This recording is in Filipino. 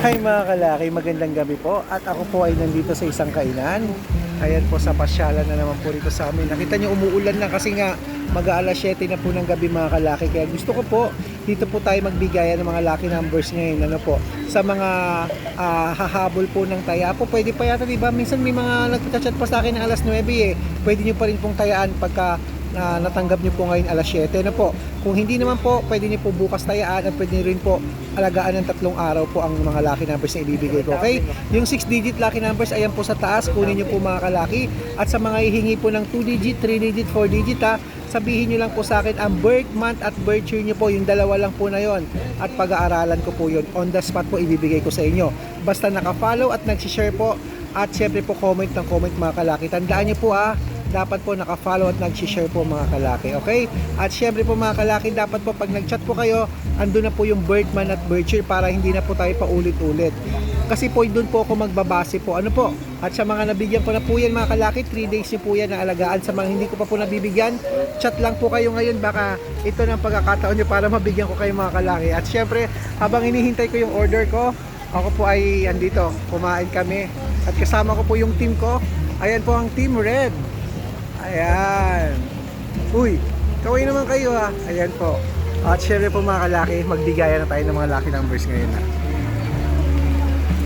Hi mga kalaki, magandang gabi po. At ako po ay nandito sa isang kainan. Ayan po, sa pasyalan na naman po rito sa amin. Nakita nyo umuulan na kasi nga mag-aalas 7 na po ng gabi mga kalaki. Kaya gusto ko po, dito po tayo magbigayan ng mga lucky numbers ngayon. Ano po, sa mga hahabol po ng taya po. Pwede pa yata, diba? Minsan may mga nagchat pa sa akin ng alas 9 eh. Pwede nyo pa rin pong tayaan pagka natanggap nyo po ngayon alas 7 na po. Kung hindi naman po, pwede nyo po bukas tayaan at pwede rin po alagaan ng 3 araw po ang mga lucky numbers na ibibigay ko. Okay? Yung 6-digit lucky numbers, ayan po sa taas, kunin nyo po mga kalaki. At sa mga hihingi po ng 2-digit, 3-digit, 4-digit sabihin nyo lang po sa akin ang birth month at birth year nyo po, yung dalawa lang po na yon. At pag-aaralan ko po yun. On the spot po ibibigay ko sa inyo. Basta naka-follow at nag-share po. At syempre po comment ng comment mga kalaki. Tandaan nyo po dapat po naka-follow at nag-share po mga kalaki, okay? At syempre po mga kalaki, dapat po pag nag-chat po kayo, andun na po yung birth month at birth year para hindi na po tayo paulit-ulit. Kasi po doon po ako magbabase po, ano po? At sa mga nabigyan ko na po yan mga kalaki, 3 days nyo po yan na alagaan. Sa mga hindi ko pa po nabibigyan, chat lang po kayo ngayon, baka ito na ang pagkakataon nyo para mabigyan ko kayo mga kalaki. At syempre, habang hinihintay ko yung order ko, ako po ay andito, kumain kami. At kasama ko po yung team ko, ayan po ang Team Red. Ayan. Uy, kaway naman kayo Ayan po. At syempre po mga kalaki, magbigayan na tayo ng mga lucky numbers ngayon